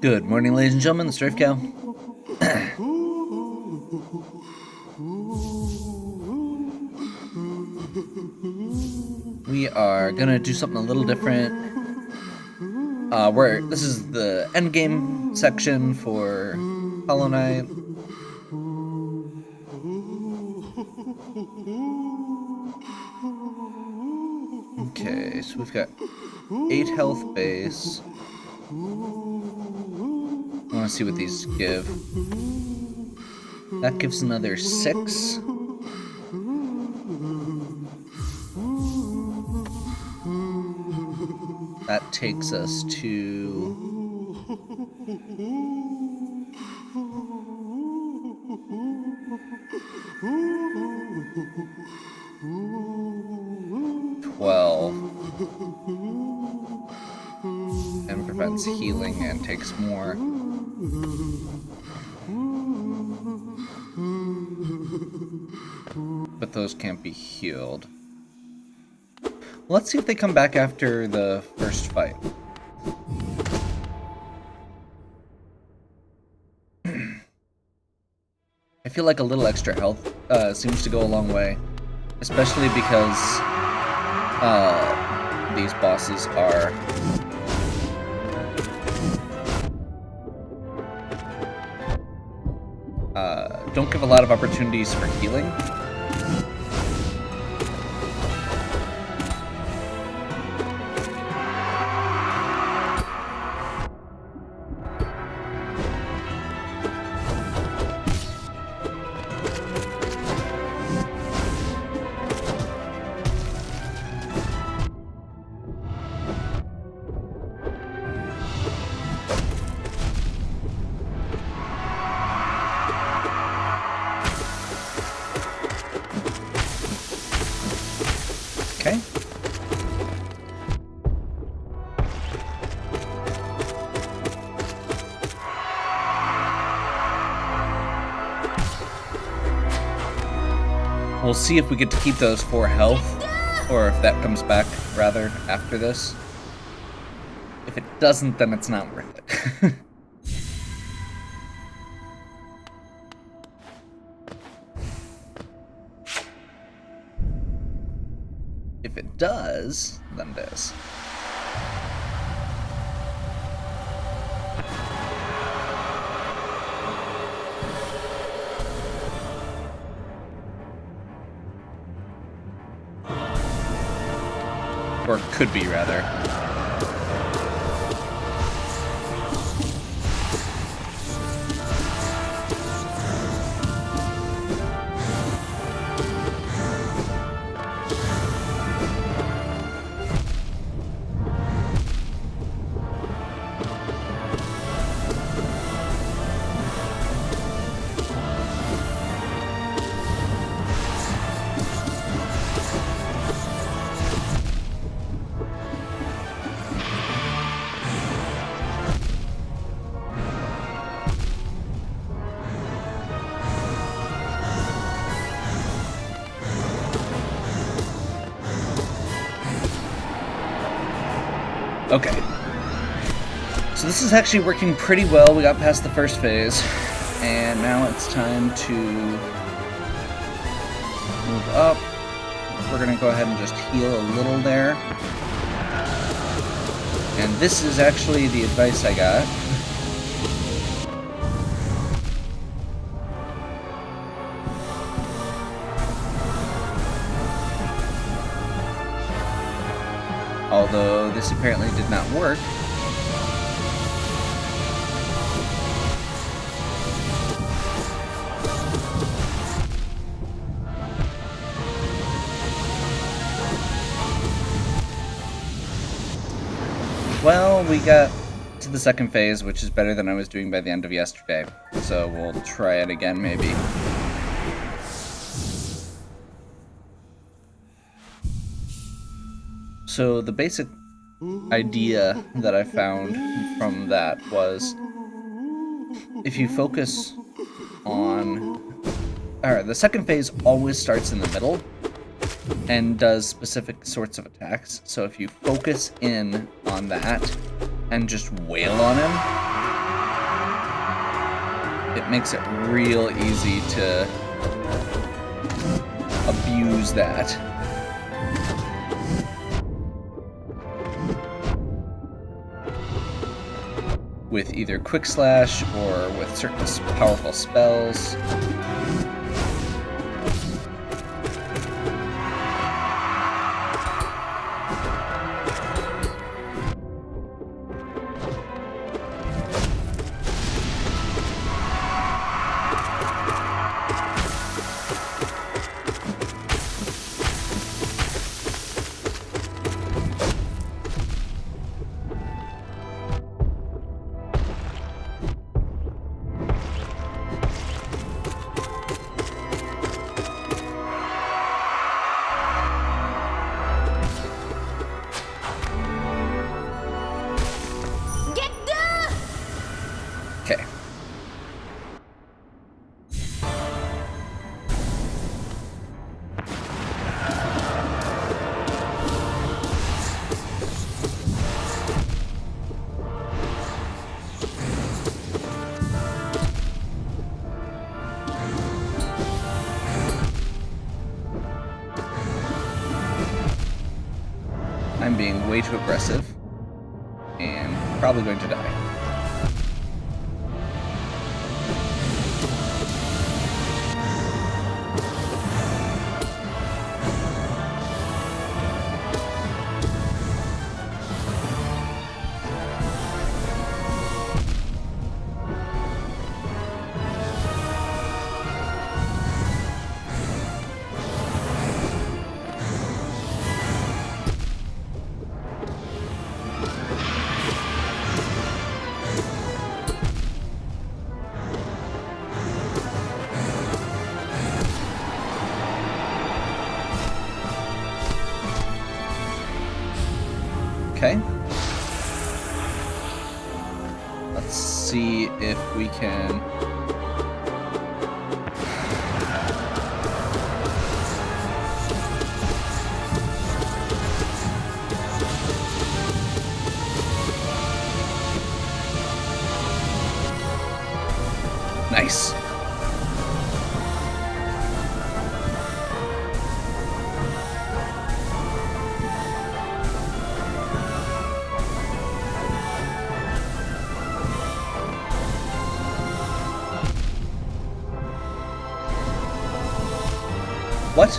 Good morning, ladies and gentlemen, the Strafe Cow. We are gonna do something a little different. This is the end game section for Hollow Knight. Okay, so we've got 8 health base. I want to see what these give. That gives another 6. That takes us to 12. And prevents healing and takes more. But those can't be healed. Let's see if they come back after the first fight. I feel like a little extra health seems to go a long way, especially because these bosses are don't give a lot of opportunities for healing. Okay. We'll see if we get to keep those 4 health, or if that comes back, rather, after this. If it doesn't, then it's not worth it. If it does, then it is. Or could be, rather. Okay. So this is actually working pretty well. We got past the first phase, and now it's time to move up. We're gonna go ahead and just heal a little there. And this is actually the advice I got. Although this apparently did not work. Well, we got to the second phase, which is better than I was doing by the end of yesterday. So we'll try it again, maybe. So the basic idea that I found from that was if you focus on... Alright, the second phase always starts in the middle and does specific sorts of attacks. So if you focus in on that and just wail on him, it makes it real easy to abuse that. With either Quick Slash or with certain powerful spells. Okay. I'm being way too aggressive and probably going to die. Okay. Let's see if we can... Nice. What?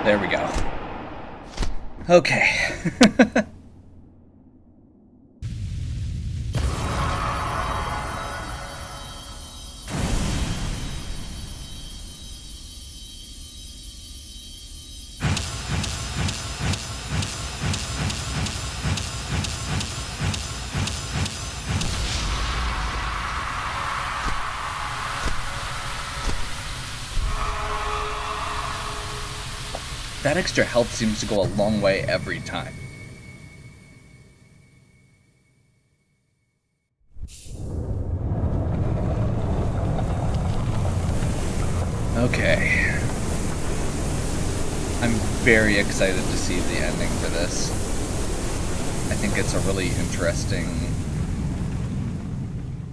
There we go. Okay. That extra health seems to go a long way every time. Okay. I'm very excited to see the ending to this. I think it's a really interesting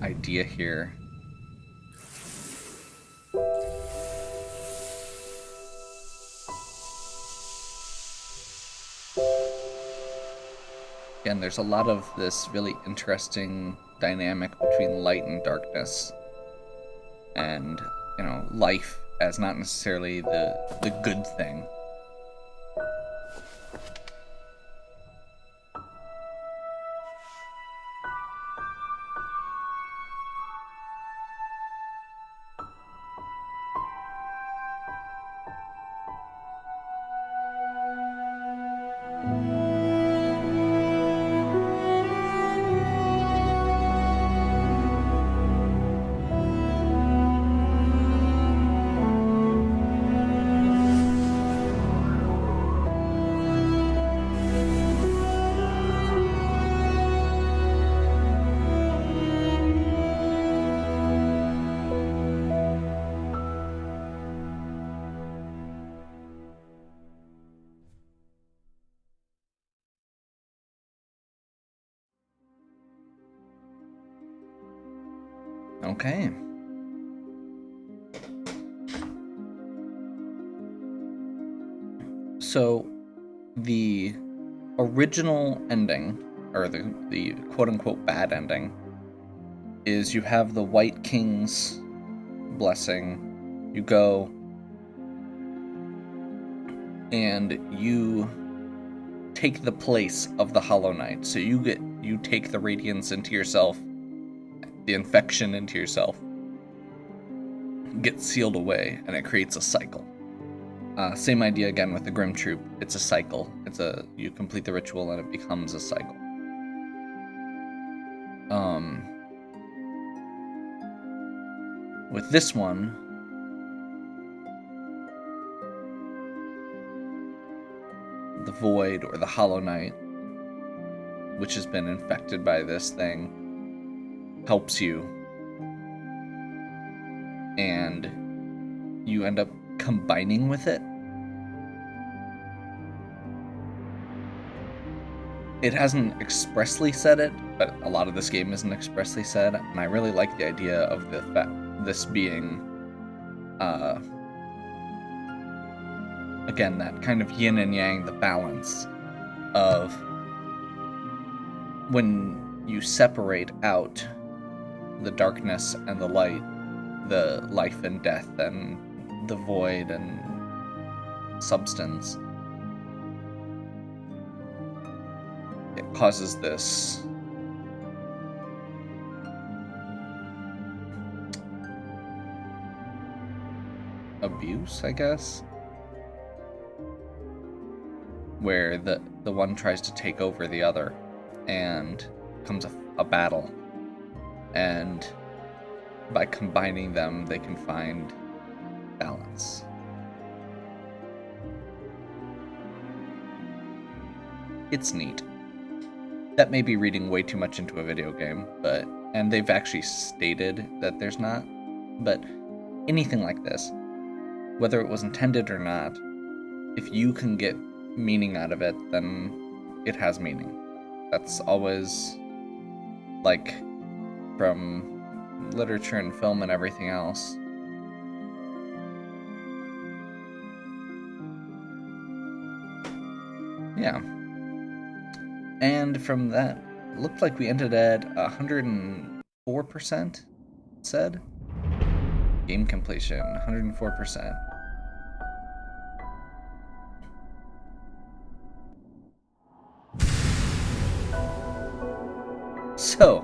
idea here. Again, there's a lot of this really interesting dynamic between light and darkness. And, you know, life as not necessarily the good thing. Okay. So, the original ending, or the quote-unquote bad ending, is you have the White King's blessing. You go and you take the place of the Hollow Knight. So you take the radiance into yourself, the infection into yourself, gets sealed away, and it creates a cycle. Same idea again with the Grim Troop. It's a cycle. You complete the ritual and it becomes a cycle. With this one, the Void or the Hollow Knight, which has been infected by this thing, helps you, and you end up combining with it. It hasn't expressly said it, but a lot of this game isn't expressly said, and I really like the idea of this being, again, that kind of yin and yang, the balance of when you separate out the darkness and the light, the life and death, and the void and substance, it causes this abuse, I guess, where the one tries to take over the other and becomes a battle, and by combining them they can find balance. It's neat. That may be reading way too much into a video game, and they've actually stated that there's not, but anything like this, whether it was intended or not, if you can get meaning out of it, then it has meaning. That's always, like, from literature and film and everything else. Yeah. And from that, it looked like we ended at 104%, said? Game completion, 104%. So,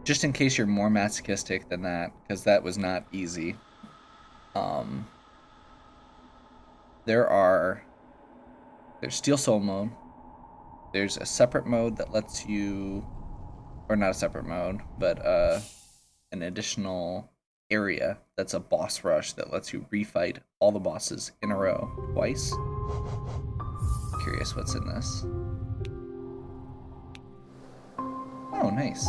just in case you're more masochistic than that, because that was not easy, there's Steel Soul mode, there's a separate mode that lets you, or not a separate mode, but an additional area that's a boss rush that lets you refight all the bosses in a row twice. Curious what's in this. Oh, nice.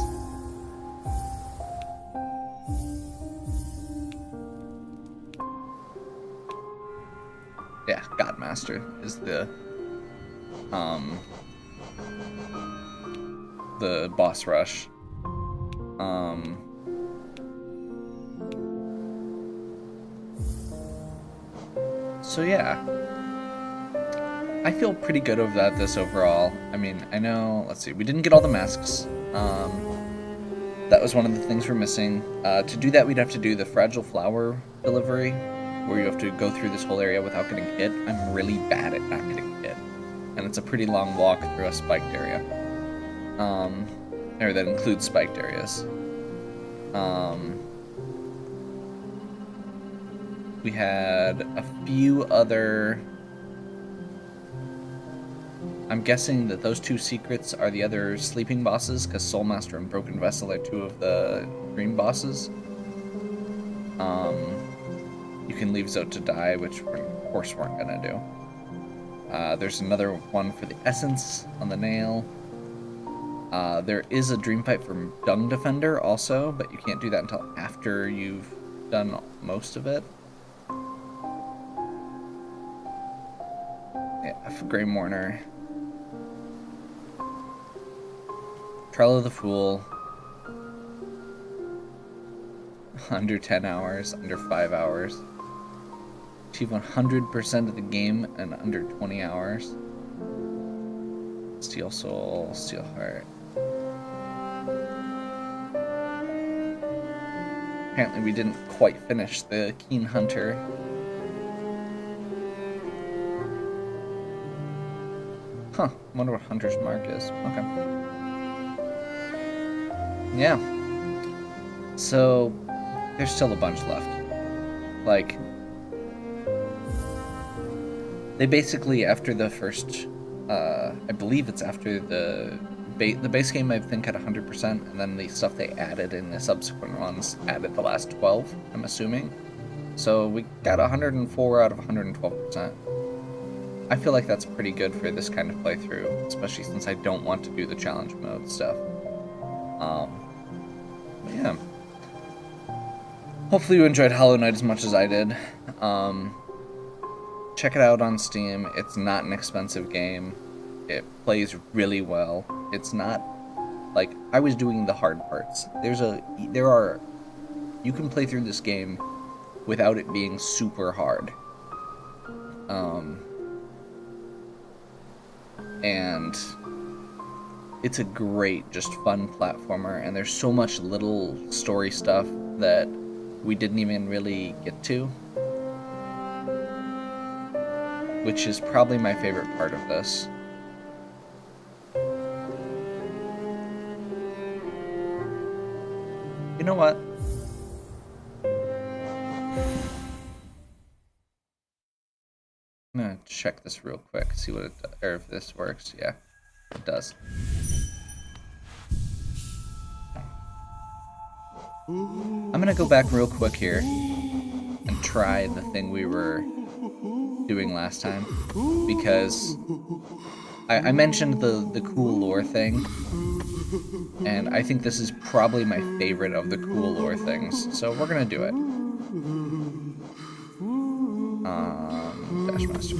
Yeah, Godmaster is the boss rush. So yeah, I feel pretty good about this overall. I mean, I know, let's see, we didn't get all the masks. That was one of the things we're missing. To do that, we'd have to do the Fragile Flower delivery, where you have to go through this whole area without getting hit. I'm really bad at not getting hit, and it's a pretty long walk through a spiked area. Or that includes spiked areas. We had a few other... I'm guessing that those two secrets are the other sleeping bosses, because Soulmaster and Broken Vessel are two of the dream bosses. You can leave Zote to die, which we, of course, weren't gonna do. There's another one for the essence on the nail. There is a dream pipe from Dung Defender also, but you can't do that until after you've done most of it. Yeah, for Grey Mourner. Trial of the Fool. under 10 hours, under 5 hours. Achieve 100% of the game in under 20 hours. Steel Soul, Steel Heart. Apparently we didn't quite finish the Keen Hunter. Huh, wonder what Hunter's Mark is. Okay. Yeah. So, there's still a bunch left. Like, they basically, after the first, I believe it's after the base game, I think, had 100%, and then the stuff they added in the subsequent ones added the last 12, I'm assuming. So we got 104 out of 112%. I feel like that's pretty good for this kind of playthrough, especially since I don't want to do the challenge mode stuff. Yeah. Hopefully you enjoyed Hollow Knight as much as I did. Check it out on Steam. It's not an expensive game. It plays really well. It's not like I was doing the hard parts. You can play through this game without it being super hard. And it's a great, just fun platformer, and there's so much little story stuff that we didn't even really get to, which is probably my favorite part of this. You know what? I'm gonna check this real quick, see what it does, or if this works. Yeah, it does. I'm gonna go back real quick here and try the thing we were doing last time, because I mentioned the cool lore thing, and I think this is probably my favorite of the cool lore things, so we're gonna do it. Dash Master.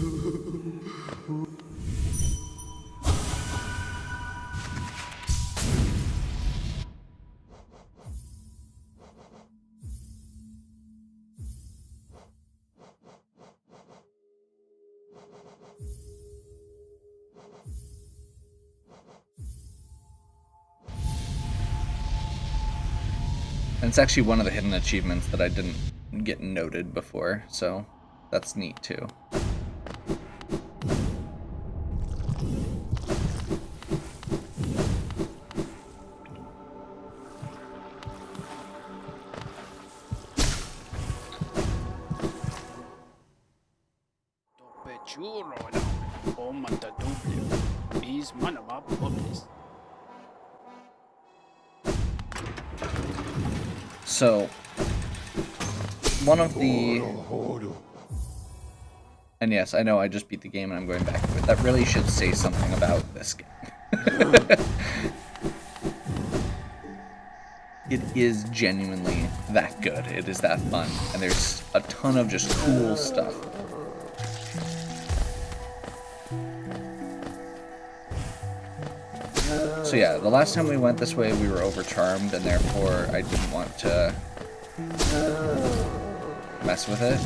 And it's actually one of the hidden achievements that I didn't get noted before, so that's neat too. So, one of the... And yes, I know I just beat the game and I'm going back to it. That really should say something about this game. It is genuinely that good. It is that fun. And there's a ton of just cool stuff. So yeah, the last time we went this way we were overcharmed, and therefore I didn't want to mess with it.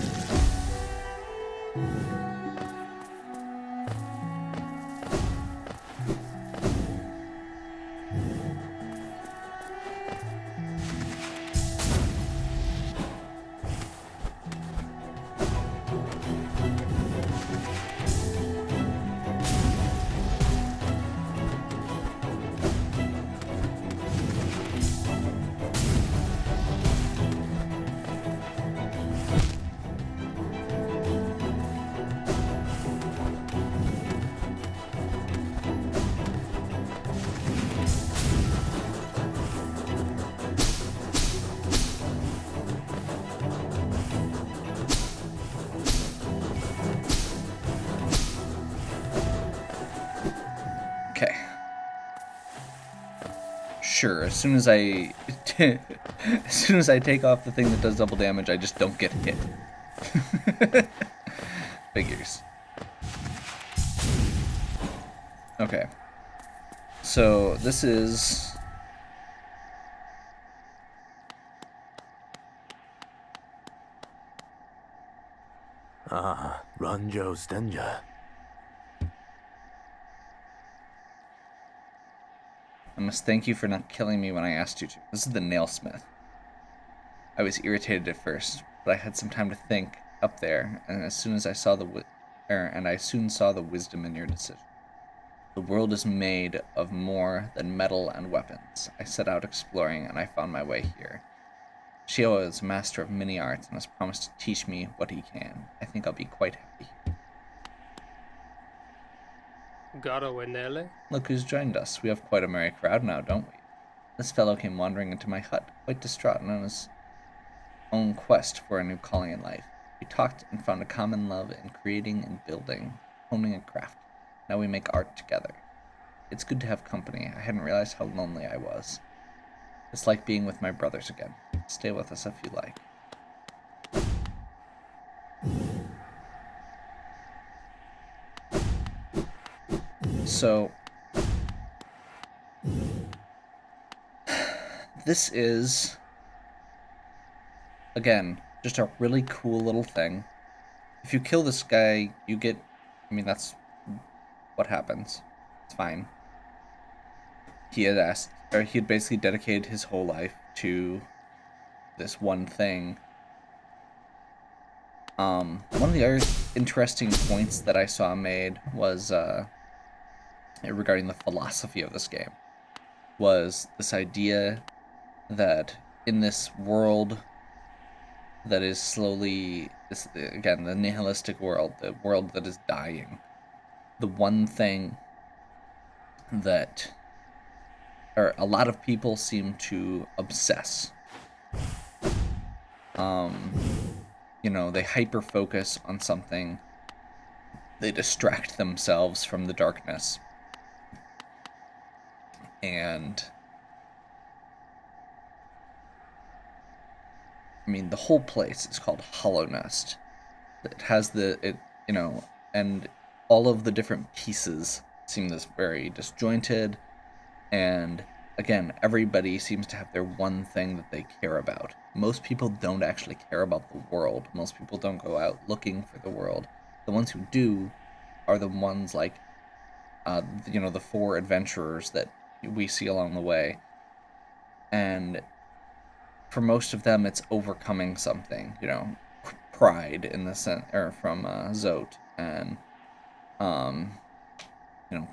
Sure, as soon as I take off the thing that does double damage, I just don't get hit. Figures. Okay. So this is Ranjo Stenja. I must thank you for not killing me when I asked you to. This is the nailsmith. I was irritated at first, but I had some time to think up there, and I soon saw the wisdom in your decision. The world is made of more than metal and weapons. I set out exploring, and I found my way here. Shio is a master of many arts and has promised to teach me what he can. I think I'll be quite happy here. Garo Enele? Look who's joined us. We have quite a merry crowd now, don't we? This fellow came wandering into my hut, quite distraught and on his own quest for a new calling in life. We talked and found a common love in creating and building, honing a craft. Now we make art together. It's good to have company. I hadn't realized how lonely I was. It's like being with my brothers again. Stay with us if you like. So, this is, again, just a really cool little thing. If you kill this guy, you get, that's what happens. It's fine. He had basically dedicated his whole life to this one thing. One of the other interesting points that I saw made was, regarding the philosophy of this game, was this idea that in this world that is slowly, again, the nihilistic world, the world that is dying, the one thing that a lot of people seem to obsess. They hyper focus on something. They distract themselves from the darkness. And the whole place is called Hallownest. It has and all of the different pieces seem this very disjointed, and again, everybody seems to have their one thing that they care about. Most people don't actually care about the world. Most people don't go out looking for the world. The ones who do are the ones like, the 4 adventurers that we see along the way. And for most of them, it's overcoming something, pride in the sense, or from Zote, and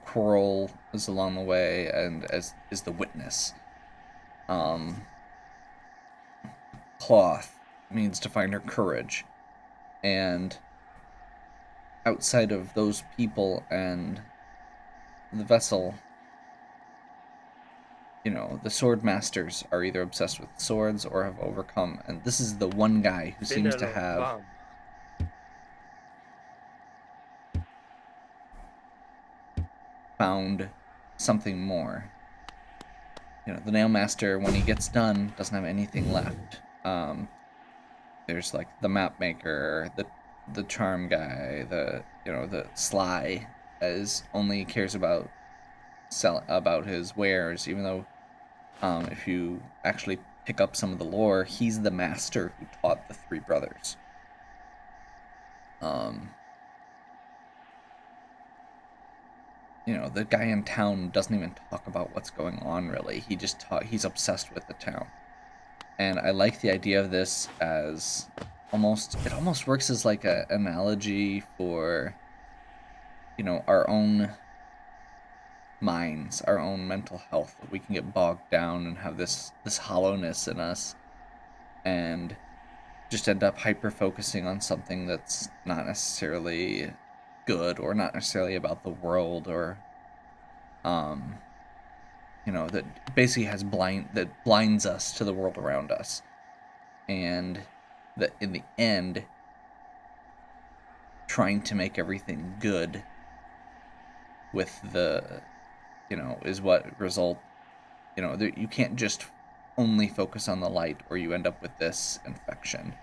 Quirrell is along the way, and as is the witness. Cloth means to find her courage, and outside of those people and the vessel, the sword masters are either obsessed with swords or have overcome, and this is the one guy who seems to have found something more. The nail master, when he gets done, doesn't have anything left. There's like the map maker, the charm guy, the sly, as only cares about his wares, even though if you actually pick up some of the lore, he's the master who taught the 3 brothers. The guy in town doesn't even talk about what's going on, really. He's obsessed with the town. And I like the idea of this as it almost works as like an analogy for, our own minds, our own mental health. We can get bogged down and have this hollowness in us and just end up hyper-focusing on something that's not necessarily good or not necessarily about the world, or that basically that blinds us to the world around us, and that in the end, trying to make everything good with is what result, you can't just only focus on the light or you end up with this infection.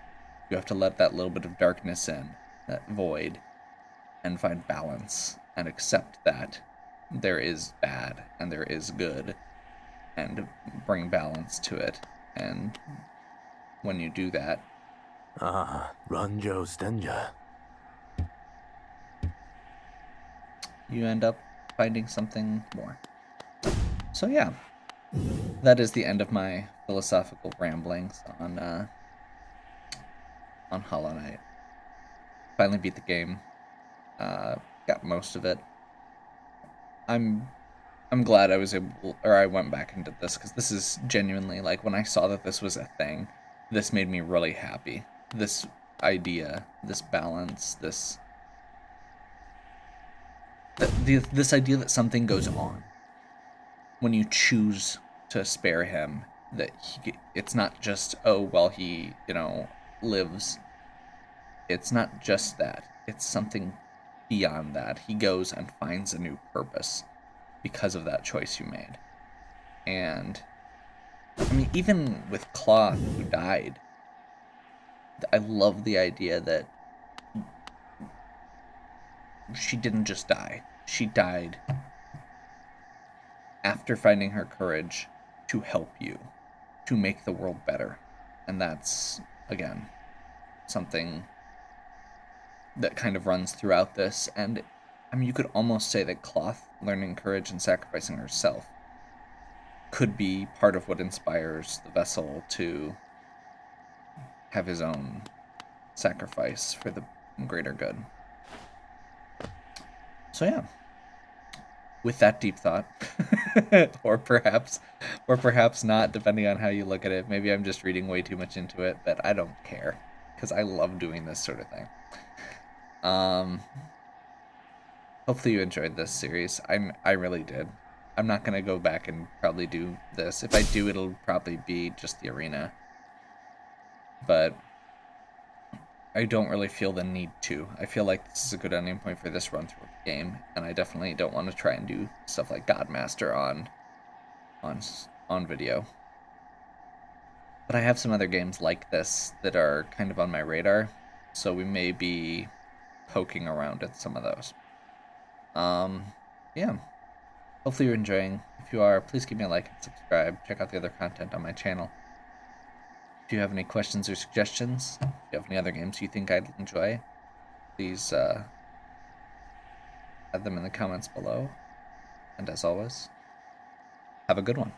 You have to let that little bit of darkness in, that void, and find balance and accept that there is bad and there is good, and bring balance to it. And when you do that, Ranjo Stenja. you end up finding something more. So yeah, that is the end of my philosophical ramblings on Hollow Knight. Finally beat the game. Got most of it. I'm glad I was able, or I went back and did this, because this is genuinely, like, when I saw that this was a thing, this made me really happy. This idea, this balance, this idea that something goes on when you choose to spare him, that it's not just, oh, well, he, lives. It's not just that. It's something beyond that. He goes and finds a new purpose because of that choice you made. And I mean, even with Cloth, who died, I love the idea that she didn't just die. She died after finding her courage to help you, to make the world better. And that's, again, something that kind of runs throughout this. And I mean, you could almost say that Cloth learning courage and sacrificing herself could be part of what inspires the vessel to have his own sacrifice for the greater good. So yeah, with that deep thought, or perhaps not, depending on how you look at it. Maybe I'm just reading way too much into it, but I don't care, because I love doing this sort of thing. Hopefully you enjoyed this series. I really did. I'm not gonna go back and probably do this. If I do, it'll probably be just the arena. But I don't really feel the need to. I feel like this is a good ending point for this run through the game, and I definitely don't want to try and do stuff like Godmaster on video. But I have some other games like this that are kind of on my radar, so we may be poking around at some of those. Yeah. Hopefully you're enjoying. If you are, please give me a like and subscribe. Check out the other content on my channel. If you have any questions or suggestions, if you have any other games you think I'd enjoy, please add them in the comments below. And as always, have a good one.